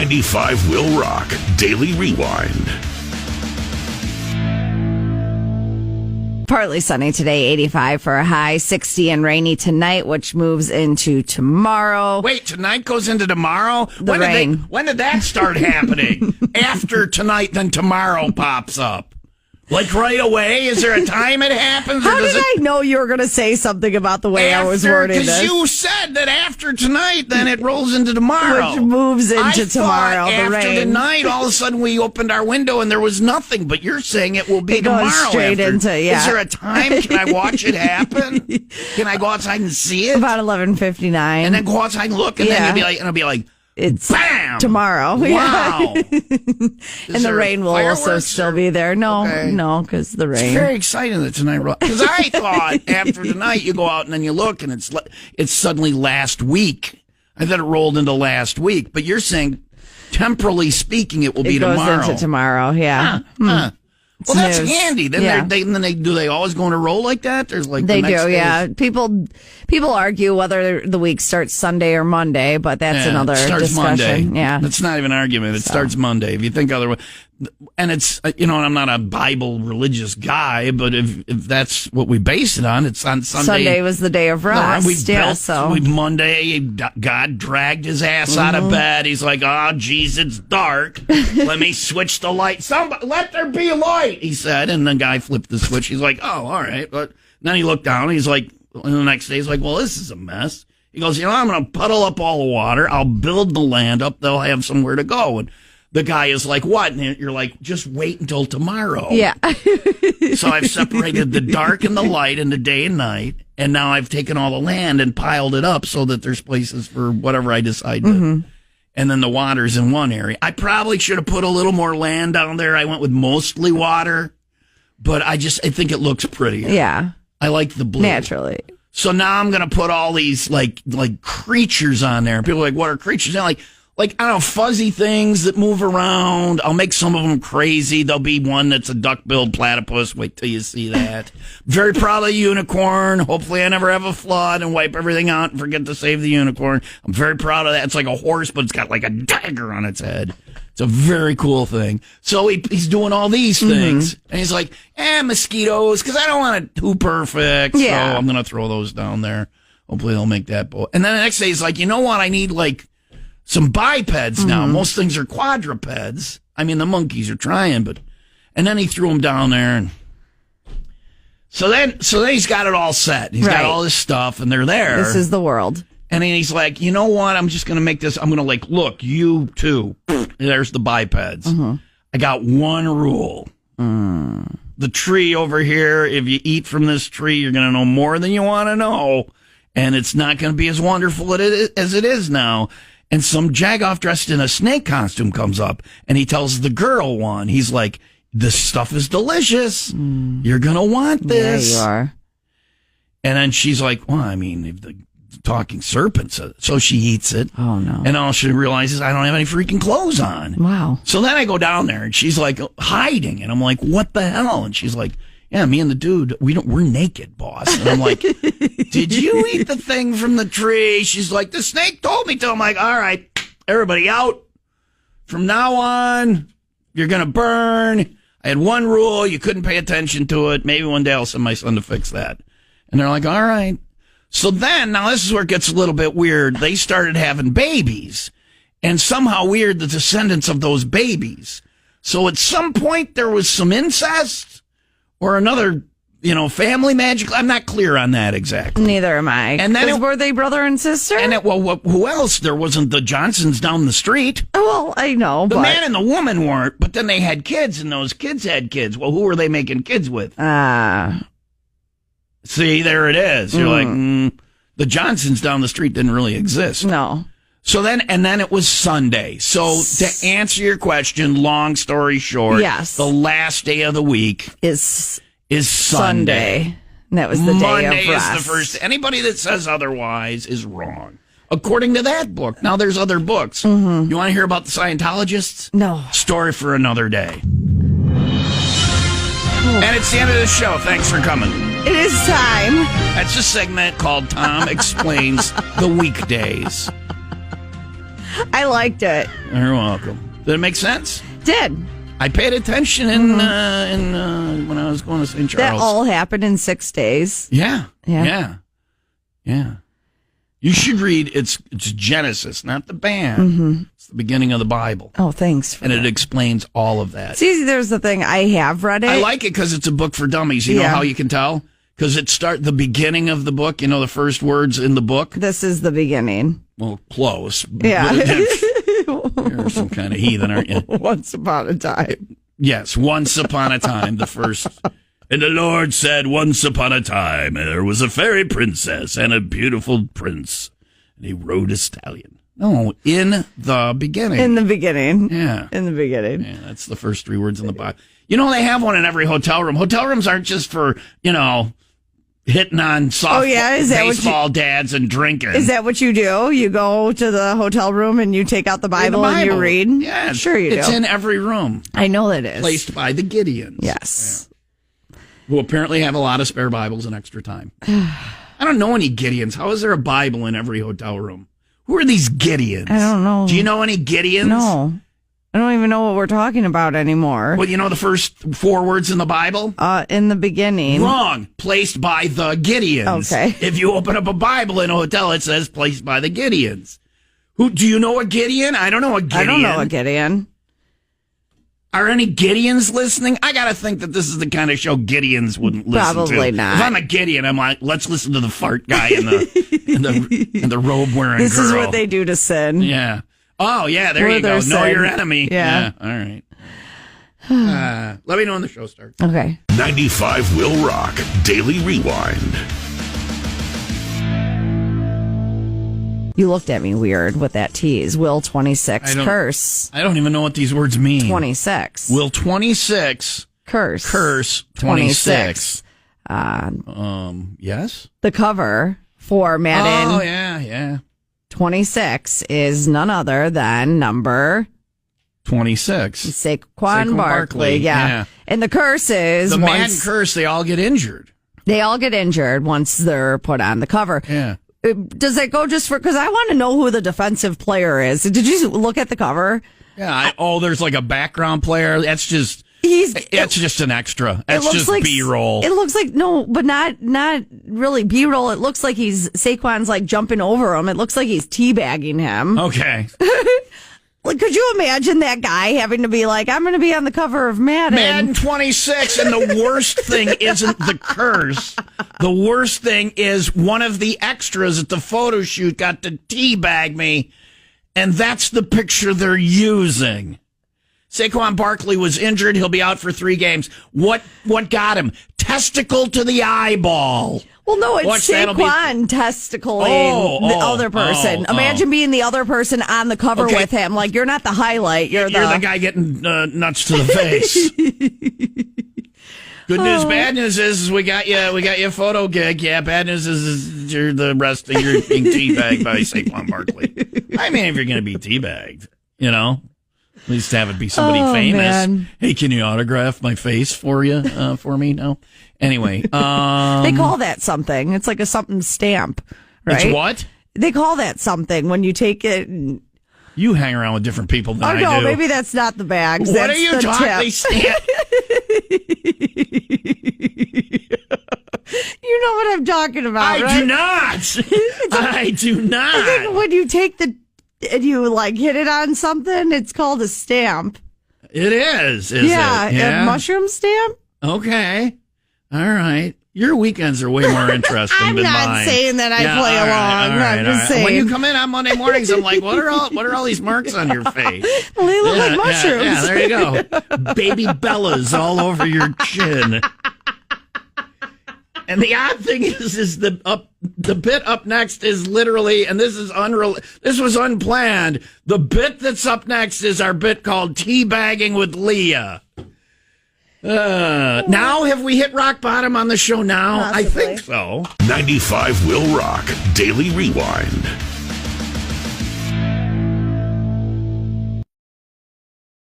95 WIIL Rock Daily Rewind. Partly sunny today, 85 for a high, 60 and rainy tonight, which moves into tomorrow. Wait, tonight goes into tomorrow? The rain. When did that start happening? After tonight, then tomorrow pops up. Like right away? Is there a time it happens? How did I know you were going to say something about the way I was wording this? Because you said that after tonight, then it rolls into tomorrow. Which moves into tomorrow, the after rain. tonight, all of a sudden we opened our window and there was nothing. But you're saying it will be it tomorrow. Goes straight into, yeah. Is there a time? Can I watch it happen? Can I go outside and see it? About 11:59. And then go outside and look, and then it'll be like, it's bam! Tomorrow. Wow. And the rain will also still be there. No, because the rain. It's very exciting that tonight. Because I thought after tonight you go out and then you look and it's suddenly last week. I thought it rolled into last week. But you're saying, temporally speaking, it will be tomorrow. It goes into tomorrow, yeah. Well, that's handy. Then do they always go on a roll like that? There's like they the next do, days. yeah. People argue whether the week starts Sunday or Monday, but that's another discussion. Monday. Yeah, that's not even an argument. It starts Monday. If you think otherwise, and it's and I'm not a Bible religious guy, but if that's what we base it on, it's on Sunday. Sunday was the day of rest. Monday, God dragged his ass out of bed. He's like, "Oh, geez, it's dark. Let me switch the light. Somebody, let there be light," he said, and the guy flipped the switch. He's like, "Oh, all right," but then he looked down. And he's like, and the next day, he's like, "Well, this is a mess." He goes, I'm going to puddle up all the water. I'll build the land up. They'll have somewhere to go. And the guy is like, what? And you're like, just wait until tomorrow. Yeah. So I've separated the dark and the light and the day and night. And now I've taken all the land and piled it up so that there's places for whatever I decide to. And then the water's in one area. I probably should have put a little more land down there. I went with mostly water. But I think it looks prettier. Yeah. I like the blue. Naturally. So now I'm going to put all these like creatures on there. People are like, what are creatures? And like, I don't know, fuzzy things that move around. I'll make some of them crazy. There'll be one that's a duck-billed platypus. Wait till you see that. Very proud of the unicorn. Hopefully I never have a flood and wipe everything out and forget to save the unicorn. I'm very proud of that. It's like a horse, but it's got like a dagger on its head. It's a very cool thing. So he's doing all these things. And he's like, mosquitoes, because I don't want it too perfect. Yeah. So I'm going to throw those down there. Hopefully they'll make that. And then the next day he's like, you know what? I need like some bipeds now. Most things are quadrupeds. I mean, the monkeys are trying, but... And then he threw them down there. And so then he's got it all set. He's got all this stuff, and they're there. This is the world. And then he's like, you know what? I'm just going to make this. I'm going to look, you too. There's the bipeds. I got one rule. The tree over here, if you eat from this tree, you're going to know more than you want to know. And it's not going to be as wonderful as it is now. And some jagoff dressed in a snake costume comes up, and he tells the girl one. He's like, this stuff is delicious. You're going to want this. Yeah, you are. And then she's like, well, I mean, if the talking serpent, so she eats it. Oh, no. And all she realizes, I don't have any freaking clothes on. Wow. So then I go down there, and she's like hiding, and I'm like, what the hell? And she's like, yeah, me and the dude, we're naked, boss. And I'm like, did you eat the thing from the tree? She's like, the snake told me to. I'm like, all right, everybody out. From now on, you're going to burn. I had one rule. You couldn't pay attention to it. Maybe one day I'll send my son to fix that. And they're like, all right. So then, now this is where it gets a little bit weird. They started having babies. And somehow weird, the descendants of those babies. So at some point, there was some incest. Or another, family magic. I'm not clear on that exactly. Neither am I. And then were they brother and sister? And who else? There wasn't the Johnsons down the street. Well, I know. The man and the woman weren't, but then they had kids, and those kids had kids. Well, who were they making kids with? See, there it is. You're like, the Johnsons down the street didn't really exist. No. So then it was Sunday. So to answer your question, long story short, yes, the last day of the week is Sunday. And that was the day Monday of rest. Is the first. Anybody that says otherwise is wrong. According to that book. Now there's other books. You want to hear about the Scientologists? No. Story for another day. And it's the end of the show. Thanks for coming. It is time. That's a segment called Tom Explains the Weekdays. I liked it. You're welcome. Did it make sense? Did. I paid attention in when I was going to St. Charles. That all happened in 6 days. Yeah. You should read it's Genesis, not the band. Mm-hmm. It's the beginning of the Bible. Oh, thanks. And it explains all of that. See, there's the thing. I have read it. I like it because it's a book for dummies. You know how you can tell? Because the beginning of the book, the first words in the book. This is the beginning. Well, close. Yeah. You're some kind of heathen, aren't you? Once upon a time. Yes, once upon a time, the first. And the Lord said, once upon a time, there was a fairy princess and a beautiful prince. And he rode a stallion. No, in the beginning. In the beginning. Yeah. In the beginning. Yeah, that's the first 3 words in the Bible. They have one in every hotel room. Hotel rooms aren't just for, hitting on softball, baseball dads and drinking. Is that what you do? You go to the hotel room and you take out the Bible and you read? Yeah. Sure you do. It's in every room. I know that is. Placed by the Gideons. Yes. Yeah. Who apparently have a lot of spare Bibles and extra time. I don't know any Gideons. How is there a Bible in every hotel room? Who are these Gideons? I don't know. Do you know any Gideons? No. I don't even know what we're talking about anymore. Well, the first 4 words in the Bible? In the beginning. Wrong. Placed by the Gideons. Okay. If you open up a Bible in a hotel, it says placed by the Gideons. Do you know a Gideon? I don't know a Gideon. I don't know a Gideon. Are any Gideons listening? I got to think that this is the kind of show Gideons wouldn't listen to. Probably not. If I'm a Gideon, I'm like, let's listen to the fart guy in the robe wearing girl. This is what they do to sin. Yeah. Oh, yeah, there you go. Know your enemy. Yeah. All right. Let me know when the show starts. Okay. 95 Will Rock Daily Rewind. You looked at me weird with that tease. Will 26 curse. I don't even know what these words mean. 26. Will 26 curse 26. Yes? The cover for Madden. Oh, yeah. 26 is none other than number 26. Saquon Barkley. Yeah. And the curse is the Madden curse, they all get injured. They all get injured once they're put on the cover. Yeah. Does that go just for, because I want to know who the defensive player is. Did you look at the cover? Yeah. There's like a background player. That's just an extra. That's just like B-roll. It looks like, no, but not really B-roll. It looks like Saquon's like jumping over him. It looks like he's teabagging him. Okay. Like, could you imagine that guy having to be like, I'm going to be on the cover of Madden? Madden 26, and the worst thing isn't the curse. The worst thing is one of the extras at the photo shoot got to teabag me, and that's the picture they're using. Saquon Barkley was injured. He'll be out for 3 games. What got him? Testicle to the eyeball. Well, no, it's Saquon testicling the other person. Imagine being the other person on the cover with him. Like, you're not the highlight. You're the guy getting nuts to the face. Good news, bad news is we got you a photo gig. Yeah, bad news is you're the rest of you're being teabagged by Saquon Barkley. I mean, if you're going to be teabagged, at least have it be somebody famous. Man. Hey, can you autograph my face for you? For me? No. Anyway, they call that something. It's like a something stamp, right? It's what? They call that something when you take it. You hang around with different people than I do. Oh, no, maybe that's not the bags. What that's are you talking? You know what I'm talking about, I do not. I do not. I think when you take and you like hit it on something, it's called a stamp. It is it? Yeah, a mushroom stamp. Okay. All right. Your weekends are way more interesting than mine. I'm not saying that I play along. I'm just saying. When you come in on Monday mornings, I'm like, what are all these marks on your face? Well, they look like mushrooms. Yeah, there you go. Baby Bellas all over your chin. And the odd thing is the bit up next is literally, and this was unplanned. The bit that's up next is our bit called Teabagging with Leah. Now have we hit rock bottom on the show now? Possibly. I think so. 95 Will Rock Daily Rewind.